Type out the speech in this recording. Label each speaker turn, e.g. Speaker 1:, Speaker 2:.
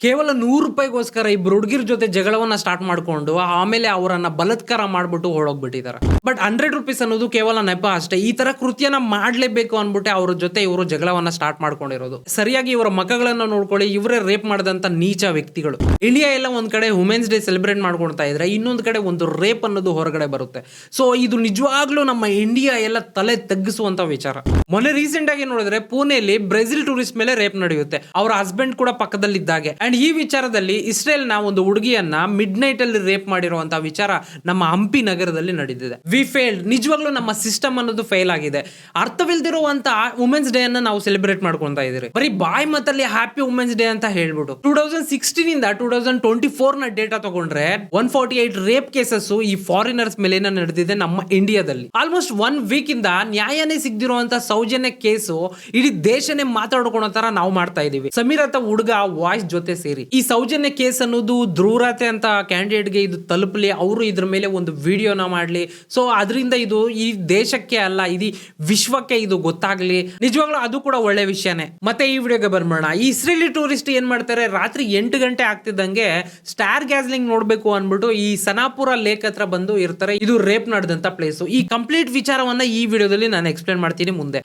Speaker 1: ಕೇವಲ 100 ರೂಪಾಯಿಗೋಸ್ಕರ ಇಬ್ರು ಹುಡುಗಿರ ಜೊತೆ ಜಗಳವನ್ನ ಸ್ಟಾರ್ಟ್ ಮಾಡ್ಕೊಂಡು ಆಮೇಲೆ ಅವರನ್ನ ಬಲಾತ್ಕಾರ ಮಾಡ್ಬಿಟ್ಟು ಹೊರಡೋಗ್ಬಿಟ್ಟಿದ್ದಾರೆ. ಬಟ್ 100 ರೂಪೀಸ್ ಅನ್ನೋದು ಕೇವಲ ನೆಪ ಅಷ್ಟೇ. ಈ ತರ ಕೃತ್ಯನ ಮಾಡ್ಲೇಬೇಕು ಅನ್ಬಿಟ್ಟೆ ಅವ್ರ ಜೊತೆ ಇವರು ಜಗಳವನ್ನ ಸ್ಟಾರ್ಟ್ ಮಾಡ್ಕೊಂಡಿರೋದು. ಸರಿಯಾಗಿ ಇವರ ಮಕ್ಕಳನ್ನ ನೋಡ್ಕೊಳ್ಳಿ, ಇವರೇ ರೇಪ್ ಮಾಡಿದಂತ ನೀಚ ವ್ಯಕ್ತಿಗಳು. ಇಂಡಿಯಾ ಎಲ್ಲ ಒಂದ್ ಕಡೆ ವುಮೆನ್ಸ್ ಡೇ ಸೆಲೆಬ್ರೇಟ್ ಮಾಡ್ಕೊಳ್ತಾ ಇದ್ರೆ, ಇನ್ನೊಂದ್ ಕಡೆ ಒಂದು ರೇಪ್ ಅನ್ನೋದು ಹೊರಗಡೆ ಬರುತ್ತೆ. ಸೊ ಇದು ನಿಜವಾಗ್ಲೂ ನಮ್ಮ ಇಂಡಿಯಾ ಎಲ್ಲ ತಲೆ ತಗ್ಗಿಸುವಂತ ವಿಚಾರ. ಮೊನ್ನೆ ರೀಸೆಂಟ್ ಆಗಿ ನೋಡಿದ್ರೆ ಪುಣೆಯಲ್ಲಿ ಬ್ರೆಜಿಲ್ ಟೂರಿಸ್ಟ್ ಮೇಲೆ ರೇಪ್ ನಡೆಯುತ್ತೆ, ಅವರ ಹಸ್ಬೆಂಡ್ ಕೂಡ ಪಕ್ಕದಲ್ಲಿದ್ದಾಗೆ. ಅಂಡ್ ಈ ವಿಚಾರದಲ್ಲಿ ಇಸ್ರೇಲ್ ನ ಒಂದು ಹುಡುಗಿಯನ್ನ ಮಿಡ್ ನೈಟ್ ಅಲ್ಲಿ ರೇಪ್ ಮಾಡಿರುವಂತಹ ವಿಚಾರ ನಮ್ಮ ಹಂಪಿ ನಗರದಲ್ಲಿ ನಡೆದಿದೆ. We failed. ನಿಜವಾಗ್ಲೂ ನಮ್ಮ ಸಿಸ್ಟಮ್ ಅನ್ನೋದು ಫೇಲ್ ಆಗಿದೆ. ಅರ್ಥವಿಲ್ದಿರುವಂತ ವುಮೆನ್ಸ್ ಡೇ ಅನ್ನ ನಾವು ಸೆಲೆಬ್ರೇಟ್ ಮಾಡ್ಕೊಂತಾ ಇದೀರಿ. ಬರೀ ಬಾಯ್ ಮತ್ತಲ್ಲಿ ಹ್ಯಾಪಿ ವುಮೆನ್ಸ್ ಡೇ ಅಂತ ಹೇಳ್ಬಿಟ್ಟು 2016 ಇಂದ 2024 ನ ಡೇಟಾ ತಗೊಂಡ್ರೆ 148 ರೇಪ್ ಕೇಸಸ್ ಈ ಫಾರಿನರ್ಸ್ ಮೇಲೆ ನಡೆದಿದೆ ನಮ್ಮ ಇಂಡಿಯಾದಲ್ಲಿ. ಆಲ್ಮೋಸ್ಟ್ 1 ವೀಕ್ ಇಂದ ನ್ಯಾಯನೇ ಸಿಗದಿರುವಂತ ಸೌಜನ್ಯ ಕೇಸು ಇಡೀ ದೇಶನೇ ಮಾತಾಡ್ಕೊಳೋ ತರ ನಾವು ಮಾಡ್ತಾ ಇದೀವಿ. ಸಮೀರ್ ಅಂತ ಹುಡುಗ ವಾಯ್ಸ್ ಜೊತೆ ಸೇರಿ ಈ ಸೌಜನ್ಯ ಕೇಸ್ ಅನ್ನೋದು ಧ್ರುವರಾತೆ ಅಂತ ಕ್ಯಾಂಡಿಡೇಟ್ ಗೆ ಇದು ತಲುಪಲಿ, ಅವರು ಇದ್ರ ಮೇಲೆ ಒಂದು ವಿಡಿಯೋನ ಮಾಡ್ಲಿ. ಸೊ ಅದರಿಂದ ಇದು ಈ ದೇಶಕ್ಕೆ ಅಲ್ಲ, ಇಡೀ ವಿಶ್ವಕ್ಕೆ ಇದು ಗೊತ್ತಾಗ್ಲಿ. ನಿಜವಾಗ್ಲೂ ಅದು ಕೂಡ ಒಳ್ಳೆ ವಿಷಯನೇ. ಮತ್ತೆ ಈ ವಿಡಿಯೋಗೆ ಬರ್ಬೋಣ. ಈ ಇಸ್ರೇಲಿ ಟೂರಿಸ್ಟ್ ಏನ್ ಮಾಡ್ತಾರೆ, ರಾತ್ರಿ 8 ಗಂಟೆ ಆಗ್ತಿದ್ದಂಗೆ ಸ್ಟಾರ್ ಗ್ಯಾಸ್ಲಿಂಗ್ ನೋಡ್ಬೇಕು ಅನ್ಬಿಟ್ಟು ಈ ಸನಾಪುರ ಲೇಕ್ ಹತ್ರ ಬಂದು ಇರ್ತಾರೆ. ಇದು ರೇಪ್ ನಡೆದಂತ ಪ್ಲೇಸ್. ಈ ಕಂಪ್ಲೀಟ್ ವಿಚಾರವನ್ನ ಈ ವಿಡಿಯೋದಲ್ಲಿ ನಾನು ಎಕ್ಸ್ಪ್ಲೇನ್ ಮಾಡ್ತೀನಿ ಮುಂದೆ.